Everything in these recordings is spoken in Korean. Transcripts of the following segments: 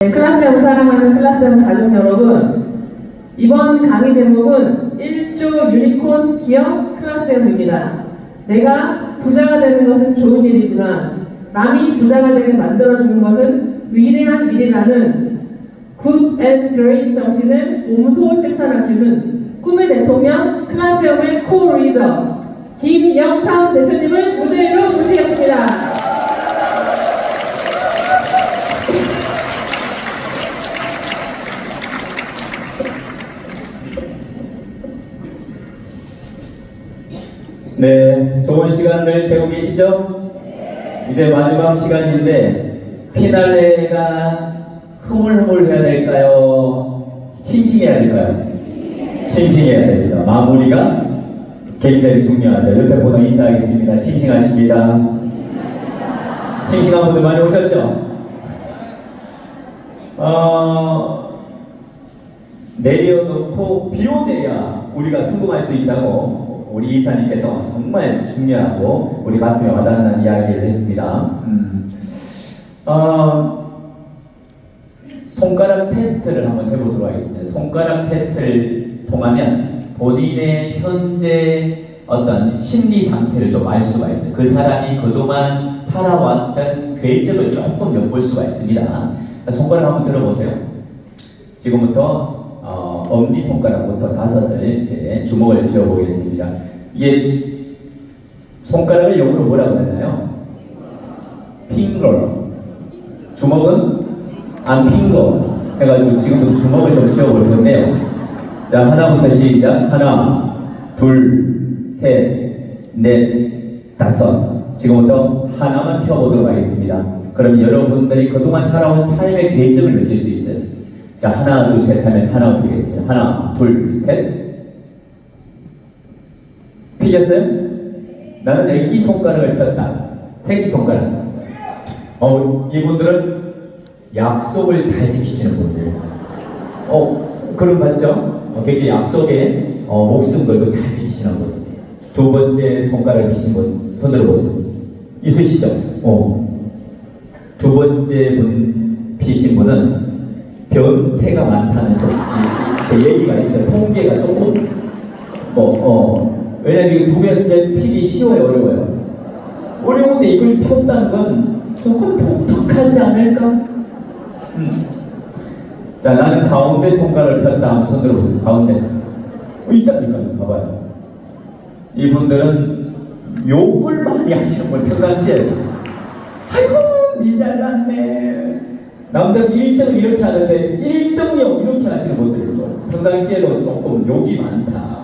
클라스형 사랑하는 클라스형 가족 여러분, 이번 강의 제목은 1조 유니콘 기업 클라스형입니다. 내가 부자가 되는 것은 좋은 일이지만 남이 부자가 되게 만들어주는 것은 위대한 일이라는 굿 앤 그레이트 정신을 몸소 실천하시는 꿈의 대통령 클라스형의 코-리더 김영삼 대표님을 무대 위로 모시겠습니다. 네, 좋은 시간들 되고 계시죠? 이제 마지막 시간인데 피날레가 흐물흐물해야 될까요? 싱싱해야 될까요? 싱싱해야 됩니다. 마무리가 굉장히 중요하죠. 옆에 보다 인사하겠습니다. 싱싱하십니다. 싱싱한 분들 많이 오셨죠? 내려놓고 비워내야 우리가 성공할 수 있다고 우리 이사님께서 정말 중요하고 우리 가슴에 와닿는 이야기를 했습니다. 손가락 테스트를 한번 해보도록 하겠습니다. 손가락 테스트를 통하면 본인의 현재 어떤 심리 상태를 좀 알 수가 있어요. 그 사람이 그동안 살아왔던 궤적을 조금 엿볼 수가 있습니다. 손가락 한번 들어보세요. 지금부터 엄지손가락부터 5을 이제 주먹을 쥐어보겠습니다. 이게 손가락을 영어로 뭐라고 하나요? 핑거. 주먹은 안 핑거 해가지고 지금부터 주먹을 좀 쥐어볼 건데요. 자, 하나부터 시작. 하나, 둘, 셋, 넷, 5. 지금부터 하나만 펴보도록 하겠습니다. 그럼 여러분들이 그동안 살아온 삶의 궤적을 느낄 수 있어요. 자, 하나, 둘, 셋 하면 하나 피겠습니다. 하나, 둘, 셋. 피겠어요? 나는 애기 손가락을 폈다. 새끼 손가락. 이분들은 약속을 잘 지키시는 분들. 그런 거 같죠? 굉장히 약속에 목숨 걸고 잘 지키시는 분. 두 번째 손가락을 피신 분, 손 들어보세요. 있으시죠? 두 번째 분 피신 분은 변태가 많다는 소리, 그 얘기가 있어요. 통계가 조금, 왜냐면 두 번째 피기 쉬워요, 어려워요? 어려운데 이걸 폈다는 건 조금 독특하지 않을까? 자, 나는 가운데 손가락을 폈다 하면 손 들어보세요. 가운데. 있다니까요, 봐봐요. 이분들은 욕을 많이 하시는 분, 평상시에. 아이고, 니 잘났네. 남들 1등을 이렇게 하는데 1등용 이렇게 하시는 분들이 있죠. 평상시에도 조금 욕이 많다.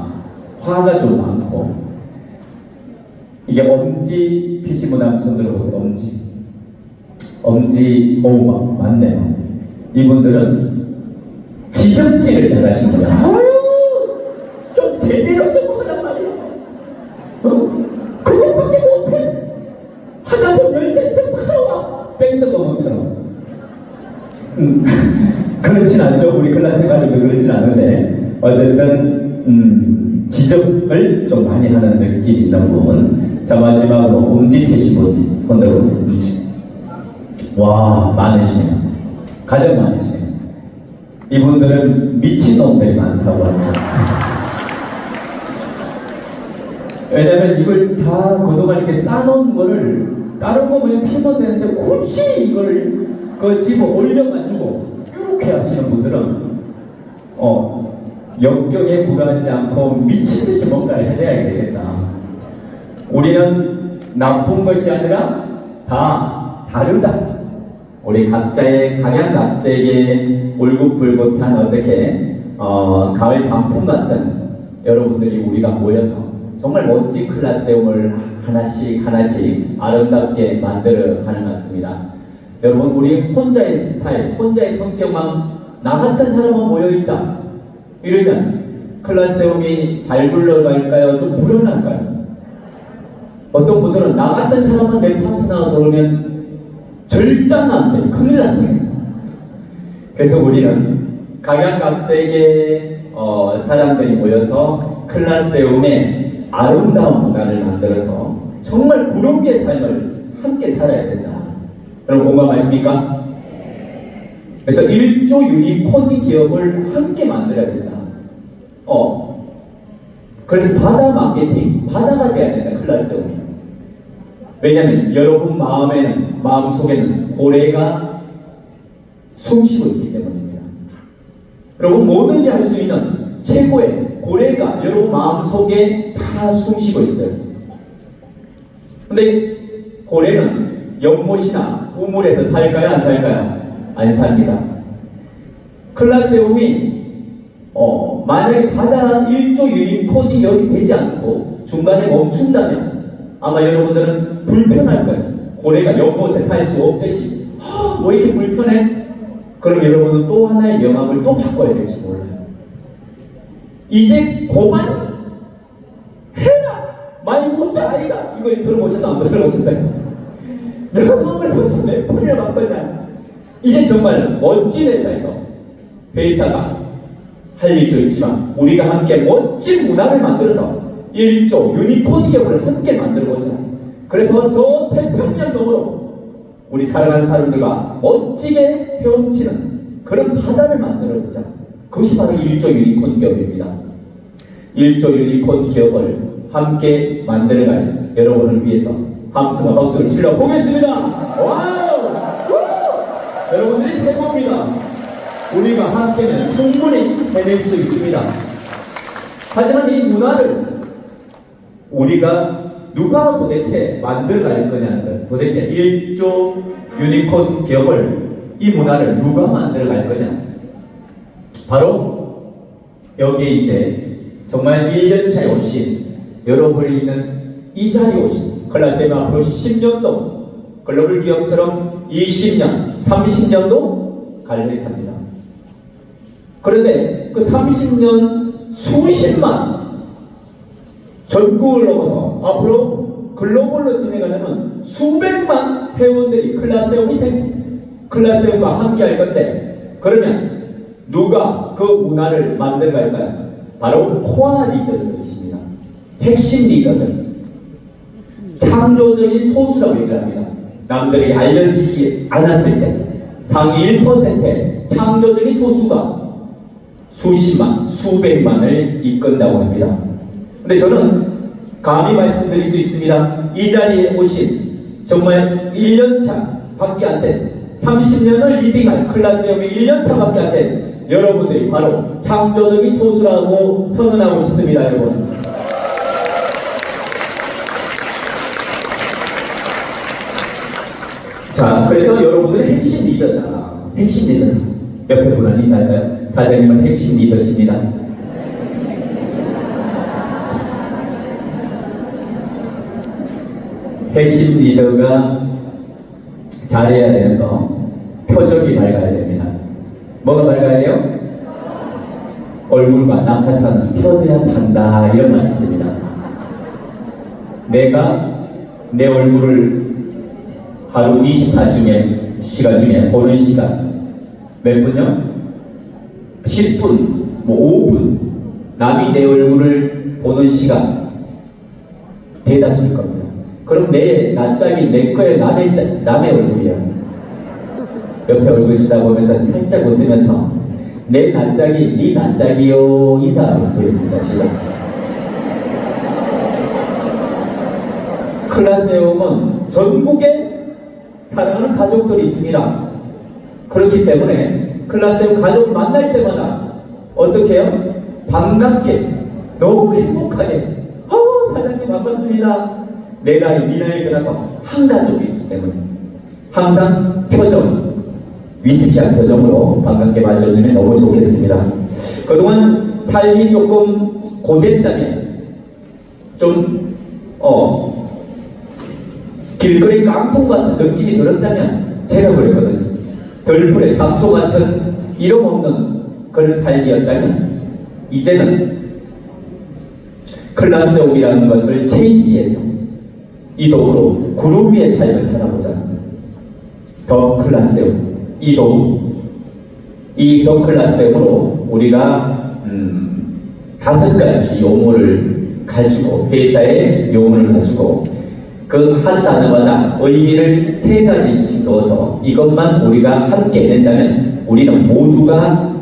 화가 좀 많고. 이게 엄지 피신 분 한번 손 들어보세요. 엄지, 맞네요. 이분들은 지적질을 잘 하시는 거야. 좀 제대로 좀 하란 말이야. 그것밖에 못해. 하다 보면 열쇠 팔아와. 뺑ጥ거멍처럼. 그렇진 않죠. 우리 클라스 가족도 그렇진 않은데 어쨌든 지적을 좀 많이 하는 느낌이 있는 부분. 자, 마지막으로 엄지 피신 분 손 들어보세요. 와, 많으시네요. 가장 많으시네요. 이분들은 미친놈들이 많다고 합니다. 왜냐면 이걸 다 그동안 이렇게 쌓아놓은 거를 다른 거 그냥 피면 되는데 굳이 이걸 집어 올려가지고 이렇게 하시는 분들은 역경에 굴하지 않고 미친듯이 뭔가를 해내야 되겠다. 우리는 나쁜 것이 아니라 다 다르다. 우리 각자의 각양각색의 울긋불긋한 어떻게 가을 단풍 같은 여러분들이 우리가 모여서 정말 멋진 클라스형을 하나씩 아름답게 만들어가는 것 같습니다. 여러분, 우리 혼자의 스타일, 혼자의 성격만 나 같은 사람은 모여있다 이러면 클라스형이 잘 굴러갈까요? 좀 불안할까요? 어떤 분들은 나 같은 사람은 내 파트너가 들어오면 절단 안 돼, 큰일 난대. 그래서 우리는 각양각색의 사람들이 모여서 클라스형의 아름다운 문화를 만들어서 정말 구름의 삶을 함께 살아야 된다. 여러분 공감하십니까? 그래서 1조 유니콘 기업을 함께 만들어야 된다. 그래서 바다 마케팅, 바다가 돼야 된다. 클라스홈이. 왜냐하면 여러분 마음속에는 고래가 숨쉬고 있기 때문입니다. 여러분 뭐든지 할 수 있는 최고의 고래가 여러분 마음속에 다 숨쉬고 있어요. 근데 고래는 연못이나 우물에서 살까요? 안 살까요? 안 삽니다. 클라스홈이 만약에 바다 1조 유니콘 기업이 되지 않고 중간에 멈춘다면 아마 여러분들은 불편할 거예요. 고래가 연못에 살 수 없듯이 뭐 이렇게 불편해? 그럼 여러분은 또 하나의 명함을 또 바꿔야 될지 몰라요. 이제 고만 해라! 많이 못다 아이가! 이거 들어보셨나 안 들어보셨어요? 명함을 벌써 몇 번이나 바꿨냐? 이제 정말 멋진 회사에서 회사가 할 일도 있지만 우리가 함께 멋진 문화를 만들어서 1조 유니콘 기업을 함께 만들어보자. 그래서 저 태평양 너머로 우리 사랑하는 사람들과 멋지게 헤엄치는 그런 바다를 만들어보자. 그것이 바로 1조 유니콘 기업입니다. 1조 유니콘 기업을 함께 만들어갈 여러분을 위해서 함성과 박수를 질러 보겠습니다. 와우! 여러분들이 최고입니다. 우리가 함께는 충분히 해낼 수 있습니다. 하지만 이 문화를 우리가 누가 도대체 만들어갈 거냐는 거예요. 도대체 1조 유니콘 기업을 이 문화를 누가 만들어갈 거냐. 바로 여기에 이제 정말 1년차에 오신 여러분이 있는 이 자리에 오신 클라스엠 앞으로 10년도 글로벌 기업처럼 20년, 30년도 갈 회사입니다. 그런데 그 30년 수십만 전국을 넘어서 앞으로 글로벌로 진행하려면 수백만 회원들이 클라스홈과 함께 할 건데 그러면 누가 그 문화를 만들어 갈까요? 바로 코아 리더들이십니다. 핵심 리더들. 창조적인 소수라고 얘기합니다. 남들이 알려지지 않았을 때 상위 1%의 창조적인 소수가 수십만, 수백만을 이끈다고 합니다. 근데 저는 감히 말씀드릴 수 있습니다. 이 자리에 오신 정말 1년차 밖에 안 된 30년을 리딩할 클라스홈의 1년차 밖에 안 된 여러분들이 바로 창조적인 소수라고 선언하고 싶습니다. 여러분. 자, 그래서 여러분들은 핵심 리더다. 핵심 리더다. 옆에 분한 인사할까요? 사장님은 핵심 리더십니다. 핵심 리더가 잘해야 되는 거 표정이 밝아야 됩니다. 뭐가 밝아야 돼요? 얼굴과 낙하산 펴져야 산다 이런 말이 있습니다. 내가 내 얼굴을 하루 24시간 중에 보는 시간 몇 분요? 10분, 뭐 5분 남이 내 얼굴을 보는 시간 대다수일 겁니다. 그럼 내 낯짝이 내 거에 남의 얼굴이에요. 옆에 얼굴 쳐다보면서 살짝 웃으면서 내 낯짝이 네 낯짝이요 인사하고 있습니다. 시작. 클라스홈은 전국에 사랑하는 가족들이 있습니다. 그렇기 때문에 클라스홈 가족을 만날 때마다 어떻게 해요? 반갑게 너무 행복하게 사장님 반갑습니다. 내 나이 네 나이 떠나서 한 가족이기 때문에 항상 표정 위스키한 표정으로 반갑게 맞춰주면 너무 좋겠습니다. 그동안 삶이 조금 고됐다면 좀 길거리 깡통 같은 느낌이 들었다면 제가 그랬거든요. 덜풀에 잡초 같은 이름 없는 그런 삶이었다면 이제는 클라스홈이라는 것을 체인지해서 이도우로 구름 위의 삶을 살아보자. 더 클라스홈 이도우 이 더 클라스홈으로 우리가 5가지 용어를 가지고 회사의 용어를 가지고 그 한 단어마다 의미를 3가지씩 넣어서 이것만 우리가 함께 낸다면 우리는 모두가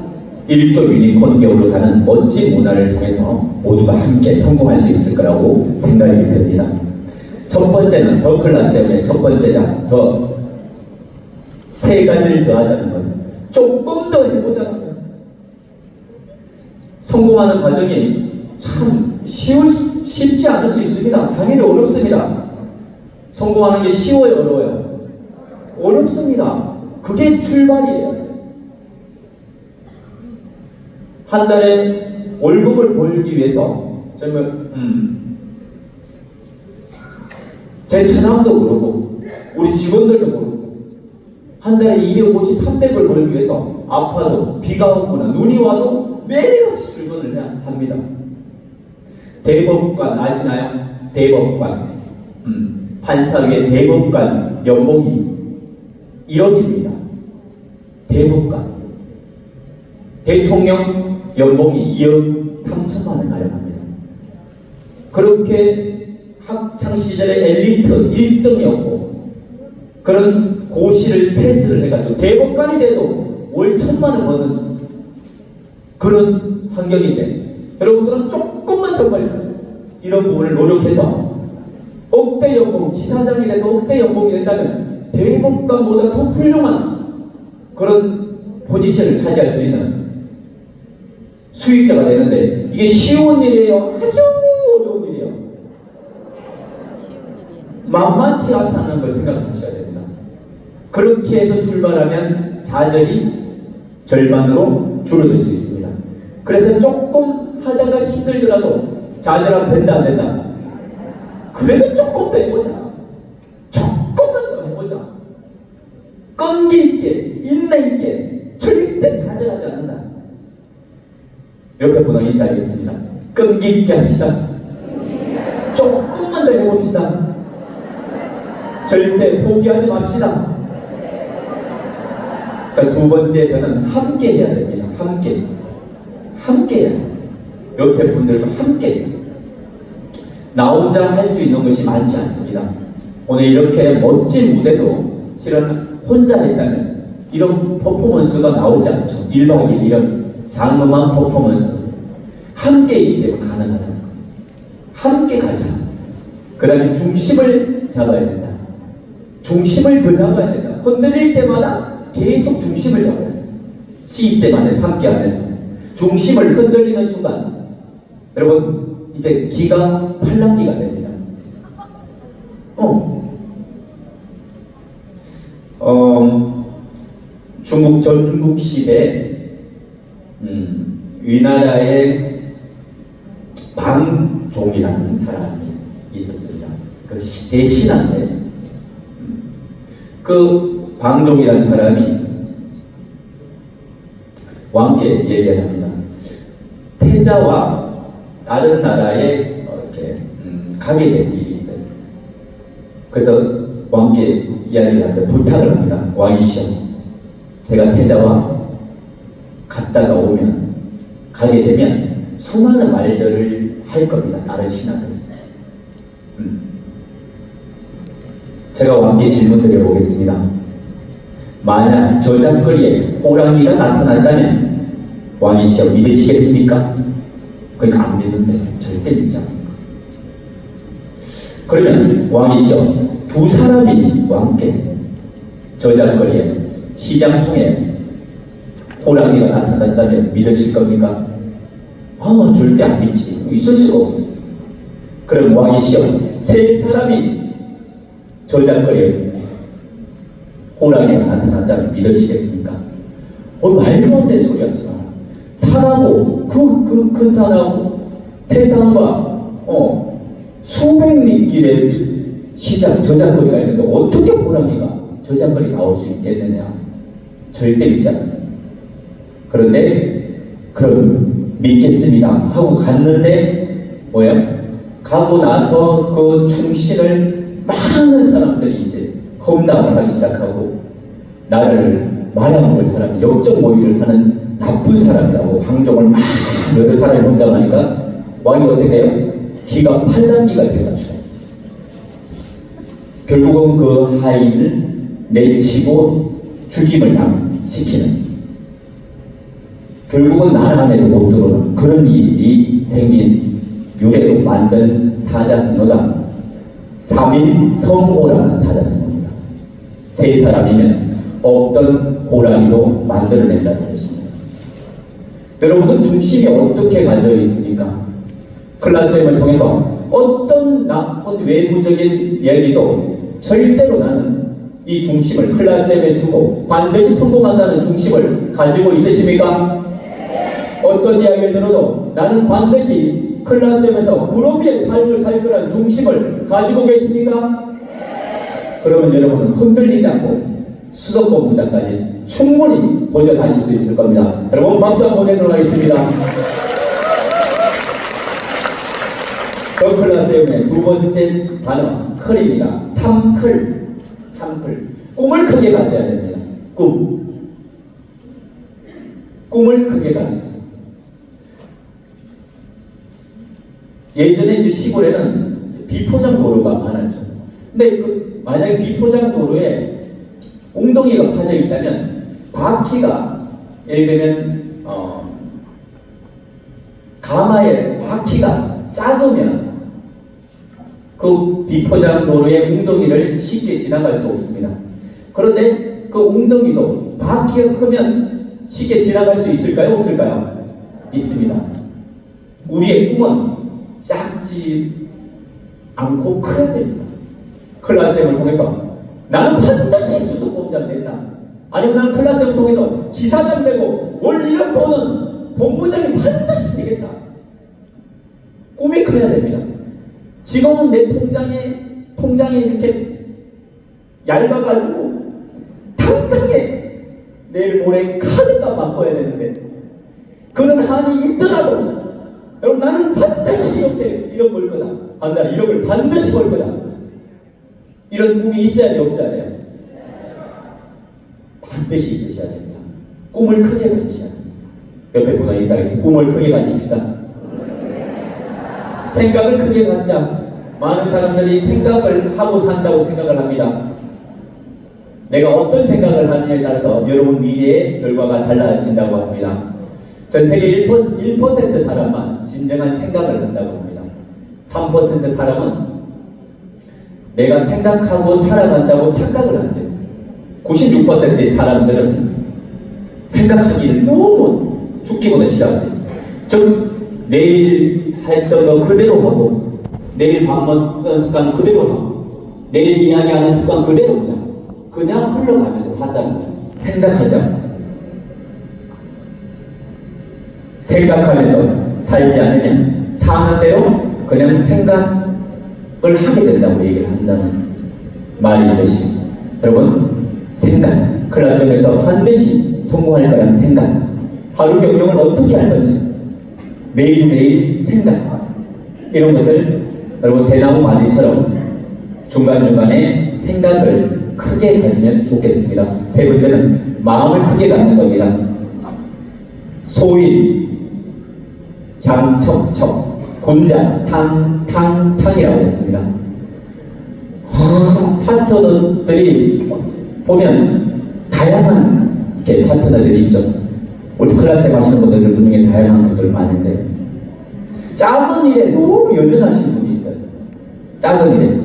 일조 유니콘 계열로 가는 멋진 문화를 통해서 모두가 함께 성공할 수 있을 거라고 생각이 듭니다. 첫 번째는 더 클라스의 첫 번째 장, 더. 세 가지를 더하자는 건 조금 더 해보자는 거예요. 성공하는 과정이 참 쉽지 않을 수 있습니다. 당연히 어렵습니다. 성공하는 게 쉬워요, 어려워요? 어렵습니다. 그게 출발이에요. 한 달에 월급을 벌기 위해서 정말 제 처남도 그러고 우리 직원들도 그러고 한 달에 250, 300을 벌기 위해서 아파도 비가 오거나 눈이 와도 매일같이 출근을 해야 합니다. 대법관 아시나요? 대법관 판사의 대법관 연봉이 1억입니다. 대법관 대통령 연봉이 2억 3천만 원 가량합니다. 그렇게 학창시절에 엘리트 1등이었고 그런 고시를 패스를 해가지고 대법관이 돼도 월 1,000만 원 버는 그런 환경인데 여러분들은 조금만 정말 이런 부분을 노력해서 억대 연봉, 지사장이 돼서 억대 연봉이 된다면 대법관보다 더 훌륭한 그런 포지션을 차지할 수 있는 수익자가 되는데 이게 쉬운 일이에요? 아주 어려운 일이에요. 만만치 않다는 걸 생각하셔야 됩니다. 그렇게 해서 출발하면 좌절이 절반으로 줄어들 수 있습니다. 그래서 조금 하다가 힘들더라도 좌절하면 된다 안 된다? 그래도 조금 더 해보자. 조금만 더 해보자. 끈기 있게 인내 있게 절대 좌절하지 않는다. 옆에 분하고 인사하겠습니다. 끈기 있게 합시다. 조금만 더 해봅시다. 절대 포기하지 맙시다. 자, 두 번째 저는 함께 해야 됩니다. 함께 해야 돼요. 옆에 분들과 함께. 나 혼자 할 수 있는 것이 많지 않습니다. 오늘 이렇게 멋진 무대도 실은 혼자 했다면 이런 퍼포먼스가 나오지 않죠. 1박 2일 이런 장엄한 퍼포먼스. 함께 있기 때문에 가능하다. 함께 가자. 그 다음에 중심을 잡아야 된다. 중심을 더 잡아야 된다. 흔들릴 때마다 계속 중심을 잡아야 된다. 시스템 안에서 함께 하면서 중심을 흔들리는 순간 여러분 이제 기가 팔랑기가 됩니다. 중국 전국시대 위나라의 방종이라는 사람이 있었습니다. 그 대신한테 그 방종이라는 사람이 왕께 얘기를 합니다. 패자와 다른 나라에 이렇게 가게 된 일이 있어요. 그래서 왕께 이야기를 합니다. 부탁을 합니다. 왕이시여, 제가 패자와 갔다가 오면 가게 되면 수많은 말들을 할 겁니다. 다른 신하들. 제가 왕께 질문 드려보겠습니다. 만약 저작거리에 호랑이가 나타난다면 왕이시여 믿으시겠습니까? 그러니까 안 믿는데 절대 믿지 않습니다. 그러면 왕이시여 두 사람이 왕께 저작거리에 시장통에 호랑이가 나타났다면 믿으실 겁니까? 절대 안 믿지. 있을 수가 없습니다. 그럼 왕이시여 세 사람이 저작거리에 호랑이가 나타났다면 믿으시겠습니까? 말도 안 되는 소리 하지 마. 산하고 큰 산하고 태산과 수백 리 길의 시장 저작거리가 있는데 어떻게 호랑이가 저작거리 나올 수 있겠느냐? 절대 믿지 않아요. 그런데 그럼 믿겠습니다 하고 갔는데 가고 나서 그 충신을 많은 사람들이 이제 험담을 하기 시작하고 나를 말아먹을 사람이 역적 모의를 하는 나쁜 사람이라고 항종을 막 여러 사람이 험담하니까 왕이 어떻게 해요? 기가 팔랑기가 돼가지고 결국은 그 하인을 내치고 죽임을 당시키는 결국은 나라 안에도 못 들어오는 그런 일이 생긴 유래로 만든 사자성어가 3인 성호라는 사자성어입니다. 세 사람이면 없던 호랑이도 만들어낸다는 것입니다. 여러분은 중심이 어떻게 가져 있습니까? 클라스룸을 통해서 어떤 나쁜 외부적인 얘기도 절대로 나는 이 중심을 클라스룸에 두고 반드시 성공한다는 중심을 가지고 있으십니까? 어떤 이야기를 들어도 나는 반드시 클라스룸에서 그룹의 삶을 살 거라는 중심을 가지고 계십니까? 그러면 여러분은 흔들리지 않고 수석본부장까지 충분히 도전하실 수 있을 겁니다. 여러분 박수 한번 보내도록 하겠습니다. 더 클라스룸의 두 번째 단어 클입니다. 3클. 꿈을 크게 가져야 됩니다. 꿈을 크게 가지고. 예전에 시골에는 비포장 도로가 많았죠. 근데 만약에 비포장 도로에 웅덩이가 파져 있다면 바퀴가 예를 들면 가마에 바퀴가 작으면 그 비포장 도로의 웅덩이를 쉽게 지나갈 수 없습니다. 그런데 그 웅덩이도 바퀴가 크면 쉽게 지나갈 수 있을까요? 없을까요? 있습니다. 우리의 꿈은 작지 않고 커야 됩니다. 클라스룸을 통해서 나는 반드시 수석본부장 된다. 아니면 나는 클라스룸을 통해서 지사장 되고 원리를 보는 본부장이 반드시 되겠다. 꿈이 커야 됩니다. 지금은 내 통장이 이렇게 얇아가지고 당장에 내일 모레 카드가 바꿔야 되는데 그런 한이 있더라도 여러분 나는 반드시 이런 걸 거다. 한 달 1억을 반드시 벌 거다. 이런 꿈이 있어야 돼요? 없어야 돼요? 반드시 있으셔야 됩니다. 꿈을 크게 가지셔야 됩니다. 옆에 분과 인사하겠습니다. 꿈을 크게 가지십시다. 생각을 크게 갖자. 많은 사람들이 생각을 하고 산다고 생각을 합니다. 내가 어떤 생각을 하느냐에 따라서 여러분 미래의 결과가 달라진다고 합니다. 전 세계 1% 사람만 진정한 생각을 한다고 합니다. 3% 사람은 내가 생각하고 살아간다고 착각을 한대요. 96%의 사람들은 생각하기를 너무 죽기보다 싫어한대요. 즉 내일 했던 거 그대로 하고 내일 밥 먹는 습관 그대로 하고 내일 이야기하는 습관 그대로 그냥 흘러가면서 산다는 거예요. 생각하지 않고 생각하면서 살지 않으면 사는 대로 그냥 생각을 하게 된다고 얘기를 한다는 말이듯이 여러분 생각 클라스룸에서 반드시 성공할 거라는 생각 하루 경영을 어떻게 할 건지 매일매일 생각 이런 것을 여러분 대나무 마디처럼 중간중간에 생각을 크게 가지면 좋겠습니다. 세 번째는 마음을 크게 갖는 겁니다. 소위 장척척 군자 탕이라고 했습니다. 파트너들이 보면 다양한 파트너들이 있죠. 우리 클래스에 가시는 분들 중에 다양한 분들 많은데 작은 일에 너무 연연하신 분이 있어요. 작은 일에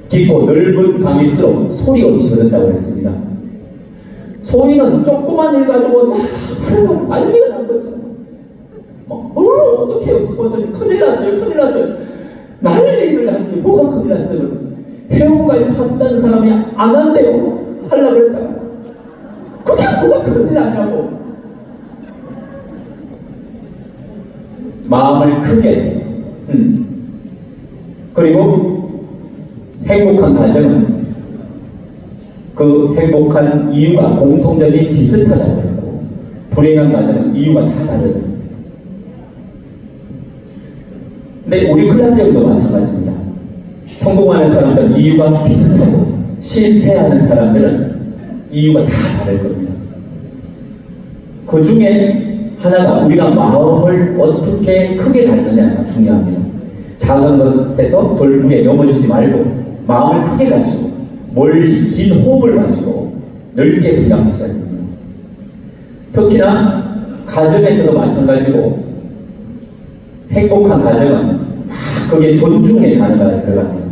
깊고 넓은 강일수록 소리 없이 흐른다고 했습니다. 소위는 조그만 일 가지고 막 난리가 난 것처럼 어떡해요 스폰서님 큰일 났어요 난리를 하는데 뭐가 큰일 났어요. 회원가입 한다는 사람이 안 한대요. 하려고 했다가 그게 뭐가 큰일 났냐고. 마음을 크게 그리고 행복한 가정은 그 행복한 이유가 공통점이 비슷하다고 했고 불행한 가정은 이유가 다 다르다. 근데 우리 클래스에도 마찬가지입니다. 성공하는 사람들은 이유가 비슷하고 실패하는 사람들은 이유가 다 다를 겁니다. 그 중에 하나가 우리가 마음을 어떻게 크게 갖느냐가 중요합니다. 작은 것에서 돌부에 넘어지지 말고 마음을 크게 가지고 멀리 긴 호흡을 가지고 넓게 생각하셔야 됩니다. 특히나 가정에서도 마찬가지고 행복한 가정은 거기에 존중의 단어가 들어갑니다.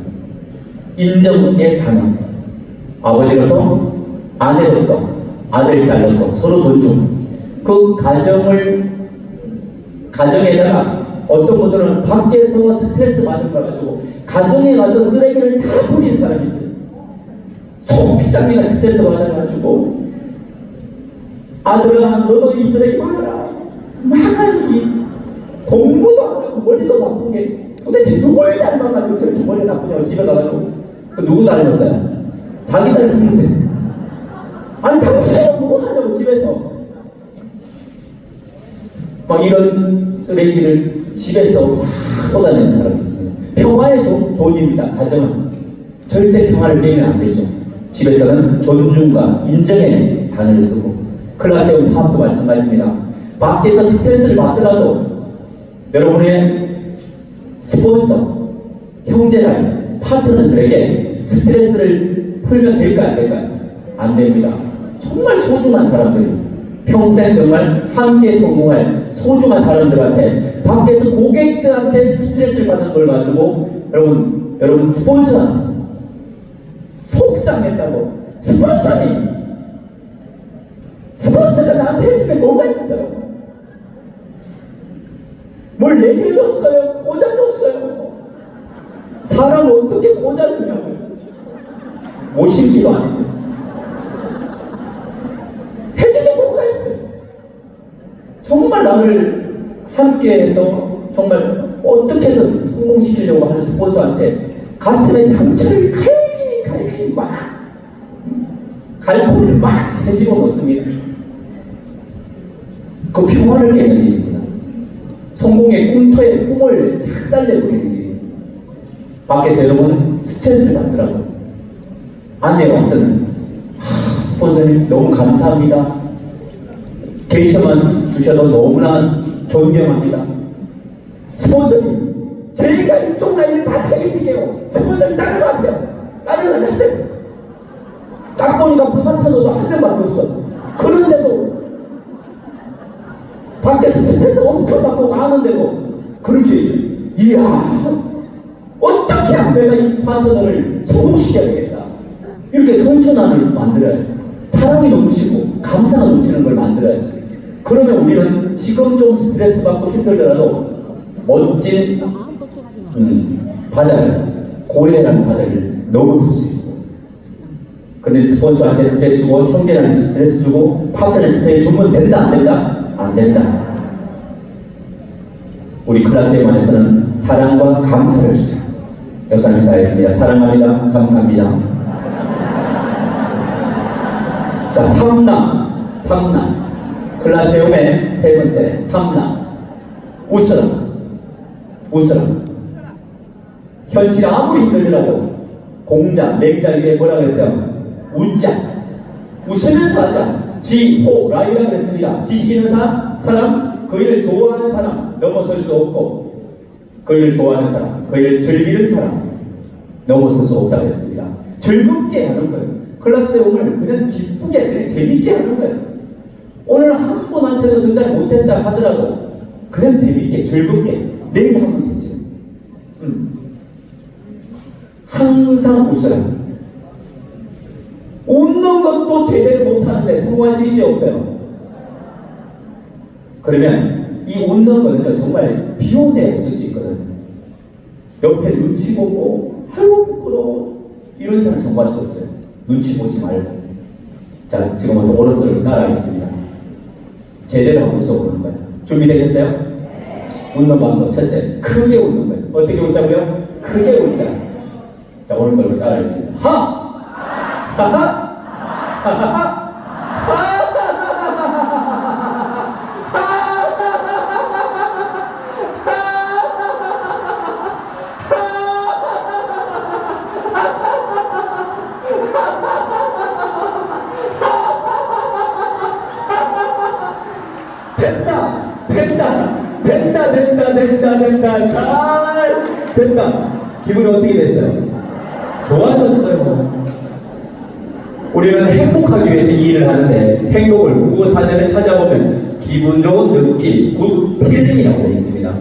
인정의 단어. 아버지로서, 아내로서, 아들, 딸로서 서로 존중. 그 가정에다가 어떤 분들은 밖에서 스트레스 받은 걸 가지고 가정에 가서 쓰레기를 다 버리는 사람이 있어요. 속상해가 스트레스 받아가지고 아들아 너도 이 쓰레기 받아라. 막 공부도 안 하고 머리도 나쁘게 도대체 누굴 닮아가지고 저렇게 머리 나쁘냐고 집에 가가지고 누구 닮았어요? 자기 닮았는데 아니 당신은 뭐 하냐고 집에서 막 이런 쓰레기를 집에서 막 쏟아내는 사람이 있습니다. 평화의 존입니다. 가정은 절대 평화를 깨면 안 되죠. 집에서는 존중과 인정의 단어를 쓰고 클라스의 화합도 마찬가지입니다. 밖에서 스트레스를 받더라도 여러분의 스폰서, 형제나 파트너들에게 스트레스를 풀면 될까요? 안 될까요? 안 됩니다. 정말 소중한 사람들이 평생 정말 함께 성공할 소중한 사람들한테 밖에서 고객들한테 스트레스를 받는 걸 가지고 여러분 스폰서 속상했다고 스폰서가 나한테 해준 게 뭐가 있어요? 뭘 내게 줬어요? 꽂아줬어요? 사람 어떻게 꽂아주냐고요? 못 심기도 아니고 해준 게 뭐가 있어요? 정말 나를 함께해서 정말 어떻게든 성공시키려고 하는 스폰서한테 가슴에 상처를 칼칼 막 갈고리를 막 해집어 놓습니다. 그 평화를 깨는 일입니다. 성공의 꿈터에 꿈을 착살내버리는 일입니다. 밖에서 여러분 스트레스를 받더라도 안에 와서는 스폰서님 너무 감사합니다. 게시만 주셔도 너무나 존경합니다. 스폰서님 제가 이쪽 라인을 다 책임질게요. 스폰서님 따라가세요. 따라가세요. 딱 보니까 파트너도 한 명밖에 없어. 그런데도 밖에서 스트레스 엄청 받고 나오는데도 그렇게 이야 어떻게 하면 내가 이 파트너를 성공시켜야 되겠다. 이렇게 선순환을 만들어야죠. 사랑이 넘치고 감사가 넘치는 걸 만들어야죠. 그러면 우리는 지금 좀 스트레스 받고 힘들더라도 멋진 바다를 고래라는 바다를 넘어설 수 있어요. 근데 스폰서한테 스트레스 주고 형제한테 스트레스 주고 파트너한테 스트레스 주면 된다 안 된다? 안 된다. 우리 클라스에만에서는 사랑과 감사를 주자. 역사님 사였습니다. 사랑합니다. 감사합니다. 자, 삼남 클라세움의 세 번째 삼남 웃으라. 현실 아무리 힘들더라도 공자 맹자 위에 뭐라고 했어요? 웃자. 웃으면서 하자. 지호라이라고 했습니다. 지식 있는 사람, 그 일을 좋아하는 사람 넘어설 수 없고 그 일을 좋아하는 사람, 그 일을 즐기는 사람 넘어설 수 없다고 했습니다. 즐겁게 하는 거예요. 클라스홈을 그냥 기쁘게 그냥 재밌게 하는 거예요. 오늘 한 분한테도 전달 못했다 하더라도 그냥 재밌게 즐겁게 내일 하면 되죠. 항상 웃어요. 웃는 것도 제대로 못하는데 성공할 수 있어요 없어요? 그러면 이 웃는 거는요 정말 비운에 웃을 수 있거든요. 옆에 눈치 보고 아이고 부끄러워 이런 사람 정말 수 없어요. 눈치 보지 말고. 자, 지금부터 오른손으로 따라하겠습니다. 제대로 하고 웃어보는 거예요. 준비되셨어요? 웃는 방법 첫째, 크게 웃는 거예요. 어떻게 웃자고요? 크게 웃자. 자, 오른손으로 따라하겠습니다. 하하! 하하! 된다. 잘 된다. 기분이 어떻게 됐어요? 좋아졌어요. 우리는 행복하기 위해서 이 일을 하는데 행복을 국어사전에 찾아보면 기분 좋은 느낌, 굿 필링이라고 되어 있습니다.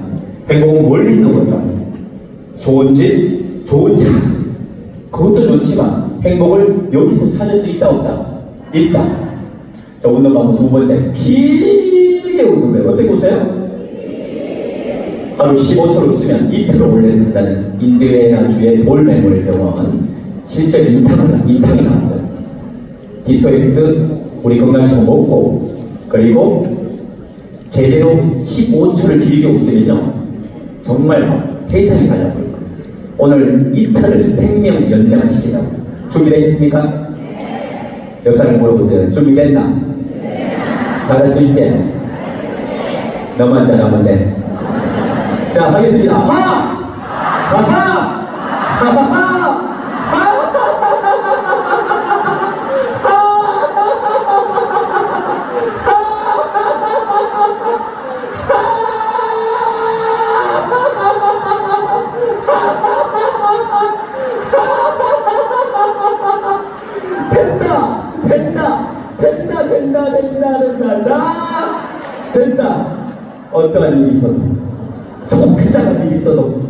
행복은 멀리 있는 것도 아니에요. 좋은 집, 좋은 차, 그것도 좋지만 행복을 여기서 찾을 수 있다 없다? 있다. 자, 운동 방법 두 번째, 길게 운동해요. 어떻게 보세요? 하루 15초를 쓰면 이틀을 올려준다는 인디애나주의 볼 메모리 병원 실제 임상이 나왔어요. 디토엑스 우리 건강식품 먹고 그리고 제대로 15초를 길게 웃으면요 정말 막 세상이 달라보일 거예요. 오늘 이틀을 생명 연장을 시킨다고. 준비되셨습니까? 네. 역사를 물어보세요. 준비됐나? 네. 잘할 수 있지? 너만 잘하면 돼. 자, 하겠습니다. 된다. 자, 된다. 어떠한 일이 있어도, 속상한 일이 있어도,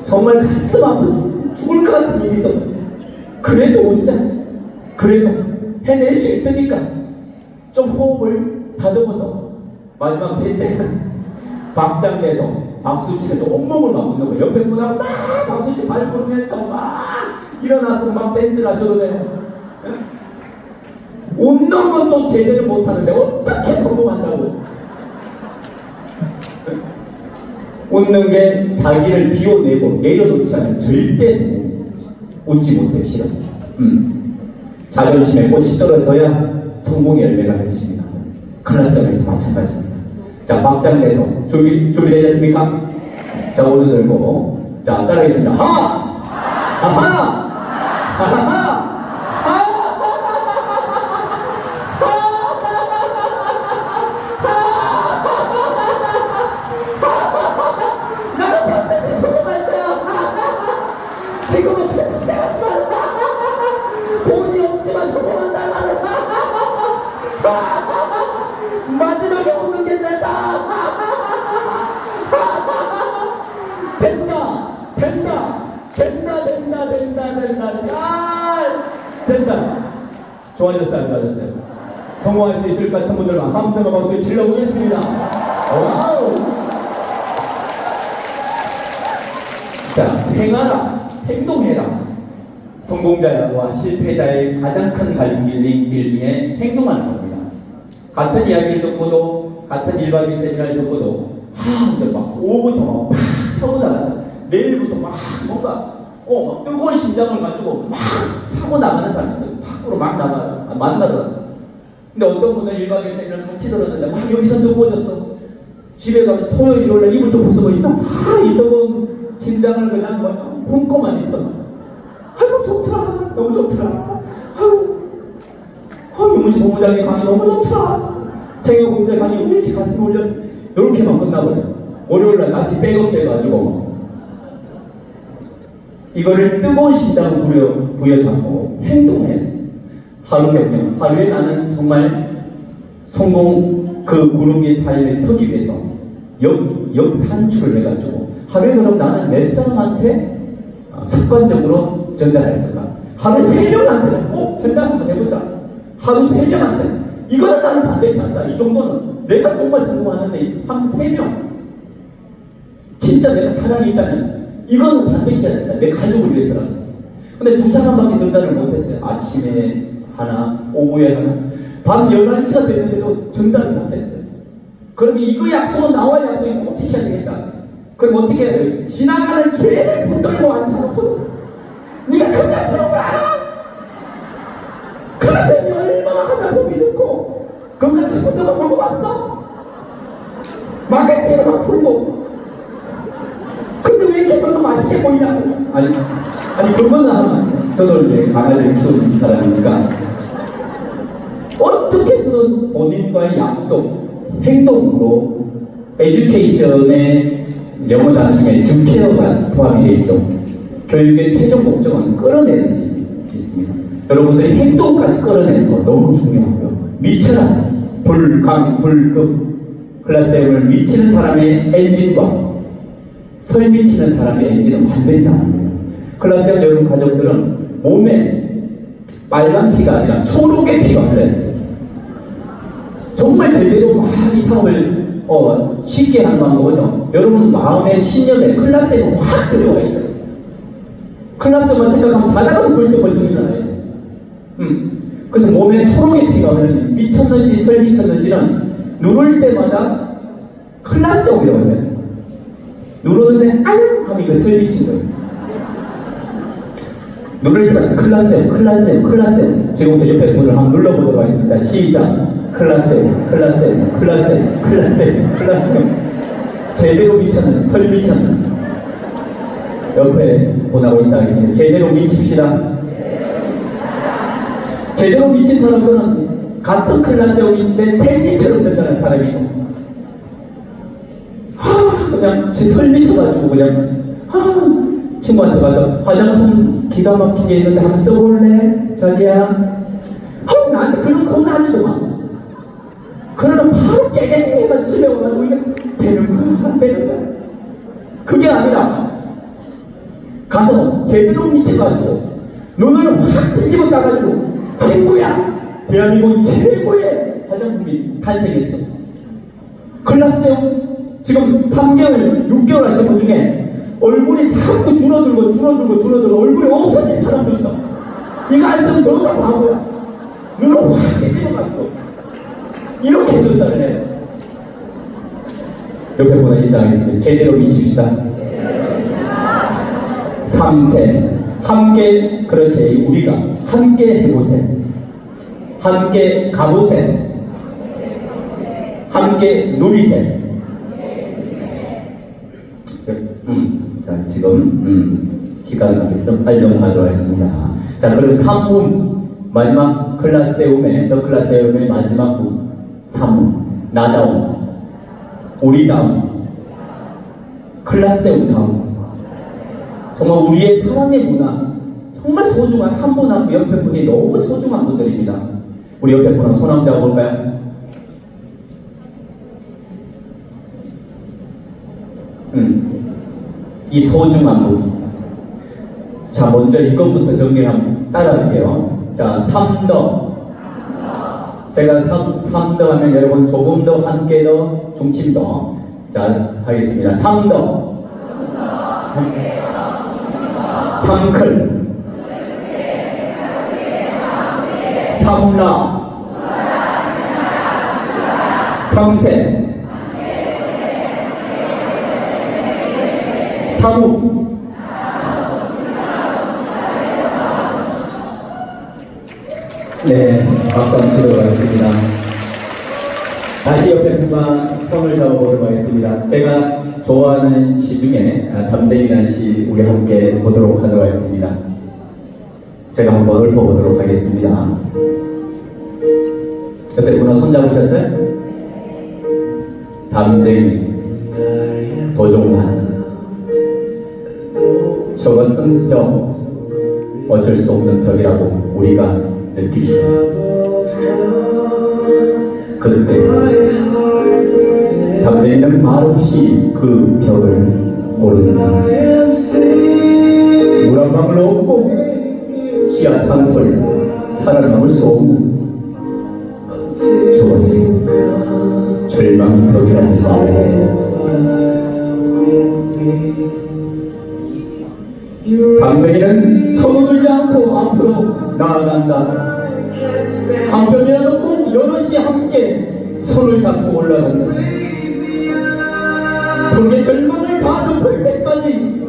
정말 가슴 아픈 죽을 것 같은 일이 있어도, 그래도 혼자, 그래도 해낼 수 있으니까 좀 호흡을 다듬어서 마지막 셋째는 박장 내서 박수치면서 온몸을 막 웃는 거예요. 옆에 분하고 막 박수치 밟으면서 막 일어나서 막 댄스를 하셔도 돼요. 웃는 것도 제대로 못하는데 어떻게 성공한다고? 웃는 게 자기를 비워내고 내려놓지 않으면 절대 웃지 못해요. 싫어. 자존심에 꽃이 떨어져야 성공의 열매가 맺힙니다. 클래스에서 마찬가지입니다. 자, 박장 내서 준비되셨습니까? 자, 오늘 들고 자, 따라하겠습니다. 하하하 마지막에 웃는 게 내다. 된다. 좋아졌어요, 안 좋아졌어요? 성공할 수 있을 것 같은 분들만 함성과 박수 질러보겠습니다. 와우. 자, 행하라, 행동해라. 성공자와 실패자의 가장 큰 갈림길 중에 행동하는 겁니다. 같은 이야기를 듣고도, 같은 1박 2일 세미나를 듣고도, 이제 막 오후부터 막 차고 나가서 내일부터 막 뭔가 막 뜨거운 심장을 가지고 막 차고 나가는 사람이 있어요. 밖으로 막 나가서 만나러 가죠. 근데 어떤 분은 1박 2일 세미나를 같이 들었는데 막 여기서 뜨거워졌어. 집에 가서 토요일, 일요일에 이불 덮고 쓰고 있어. 이 뜨거운 심장을 그냥 막 품고만 있어. 아이고 좋더라. 너무 좋더라. 유무시 본부장의 강의 너무 좋더라. 최경 본부장의 강의 왜 이렇게 가슴이 울렸어. 이렇게만 끝나버려요. 월요일날 다시 백업돼가지고 이거를 뜨거운 심장을 부여잡고 행동해. 하루에 나는 정말 성공 그 구름 위의 삶에 서기 위해서 역산출을 해가지고 하루에 그럼 나는 몇 사람한테 습관적으로 전달할 건가? 하루 3명한테는 꼭 전달 한번 해보자. 하루 3명한테. 이거는 나는 반드시 한다. 이 정도는 내가 정말 성공하는데 한 3명. 진짜 내가 사랑이 있다면 이거는 반드시 해야 된다. 내 가족을 위해서라도. 근데 2사람밖에 전달을 못했어요. 아침에 하나, 오후에 하나. 밤 11시가 됐는데도 전달을 못했어요. 그러면 이거 약속은 나와의 약속이 꼭 지켜야 되겠다. 그럼 어떻게 해야 돼요? 지나가는 개를 붙들고 앉혀놓고 네가 큰 약속을 알아? 그래서 니 얼마나 화장품이 좋고 건강식품도 먹어봤어? 마케팅을 막 풀고 근데 왜 이렇게 너무 맛있게 보이냐고. 아니 그거는 저도 이제 강아지를 키우는 사람이니까 어떻게 해서든 본인과의 약속 행동으로 에듀케이션의 영어 단어 중에 듀케어가 포함이 되어 있죠. 교육의 최종 목적은 끌어내는 게 있습니다. 여러분들이 행동까지 끌어내는 거 너무 중요하고요. 미쳐라. 불강, 불급. 클라스M을 미치는 사람의 엔진과 설 미치는 사람의 엔진은 완전히 다릅니다. 클라스M 여러분 가족들은 몸에 빨간 피가 아니라 초록의 피가 흘러요. 정말 제대로 막 이 사업을 쉽게 하는 방법은요. 여러분 마음의 신념에 클라스M이 확 들어와 있어요. 클라스만 생각하면 자다가도 벌떡벌떡 일어나요. 그래서 몸에 초록의 피가 흐르는 미쳤는지 설 미쳤는지는 누를 때마다 클라스형이라고 해요. 누르는데 아유 하면 이거 설 미친 거예요. 누를 때마다 클라스형. 지금부터 옆에 분을 한번 눌러보도록 하겠습니다. 시작. 클라스형. 제대로 미쳤는지 설 미쳤는지 옆에 분하고 인사하겠습니다. 제대로 미칩시다. 제대로 미친 사람들은 같은 클라스형인데 생기처럼 전달하는 사람이고 그냥 제 설 미쳐가지고 그냥 친구한테 가서 화장품 기가 막히게 있는데 한번 써볼래? 자기야 나한테 그건 아니더만 그러면 바로 깨게 해가지고 집에 와가지고 이게 되는 거야 안 되는 거야 그게 아니라 가서 제대로 미쳐가지고 눈을 확 뒤집어 따가지고 친구야! 대한민국 최고의 화장품이 탄생했어. 클라스형 지금 3개월, 6개월 하신 분 중에 얼굴이 자꾸 줄어들고 얼굴이 없어진 사람도 있어. 이거 안 쓰면 너가 바보야. 눈을 확 뒤집어가지고 이렇게 전달을 해. 옆에 보다 인사하겠습니다. 제대로 미칩시다. 3세 함께 그렇게 우리가 함께 해보세요. 함께 가보세요. 함께 누리세요. 자 지금 시간 좀 빨리 넘어가도록 하겠습니다. 자 그럼 3문 마지막 클라스에움의 더 클라스에움의 마지막 문 3문 나다움 우리다움 클라스에움다움 정말 우리의 사랑의 문화 정말 소중한 한 분하고 옆에 분이 너무 소중한 분들입니다. 우리 옆에 분하고 손 한번 잡아볼까요? 이 소중한 분. 자 먼저 이것부터 정리를 한번 따라할게요. 자 3더 제가 3더 하면 여러분 조금 더 함께 더 중심 더 자 하겠습니다. 3더 3클 3라 3세 3우 네, 박수 한번 치도록 하겠습니다. 다시 옆에 분과 손을 잡아보도록 하겠습니다. 제가 좋아하는 시 중에 담쟁이라는 시 우리 함께 보도록 하도록 하겠습니다. 제가 한번 읊어보도록 하겠습니다. 옆에 분과 손 잡으셨어요? 담쟁이 도종만 저것은 벽 어쩔 수 없는 벽이라고 우리가 느끼죠. 그때 담쟁이는 말없이 그 벽을 오른다. 물 한 방울 없고 씨앗 한 풀 살아남을 수 없는 저것은 절망의 벽이라는 말이에요. 담쟁이는 서두르지 않고 앞으로 나아간다. 한편이라도 꼭 여럿이 함께 손을 잡고 올라간다. 벽의 절망을 다 덮을 때까지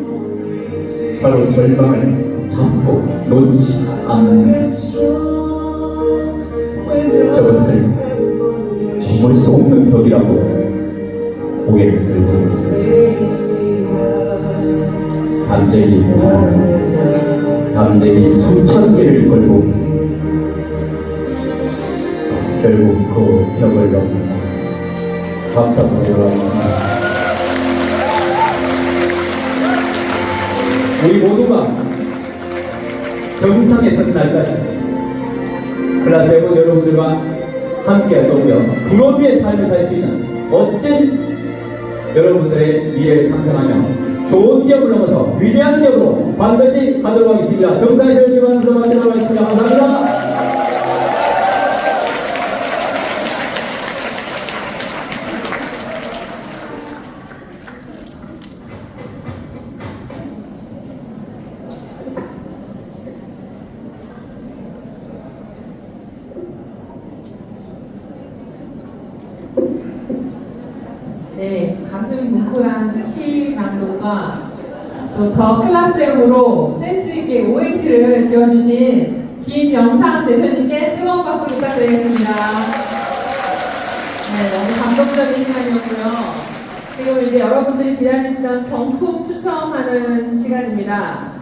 바로 절망을 잡고 놓지 않는 저것을 넘을 수 없는 벽이라고 고개를 들고 있습니다. 담쟁이 수천 개를 걸고 결국 그 벽을 넘는다. 박수 한번 들어가겠습니다. 우리 모두가 정상에 선 날까지 클라스에본 여러분들과 함께 할 거고요. 부러움의 삶을 살 수 있는 멋진 여러분들의 미래를 상상하며 좋은 기업을 넘어서 위대한 기업으로 반드시 가도록 하겠습니다. 정상에서 기반해서 마치도록 하겠습니다. 감사합니다. 네, 가슴 뭉클한 시 낭독과 또 더 클라스M으로 센스있게 오행시를 지어주신 김영상 대표님께 뜨거운 박수 부탁드리겠습니다. 네, 너무 감동적인 시간이었고요. 지금 이제 여러분들이 기다리시던 경품 추첨하는 시간입니다.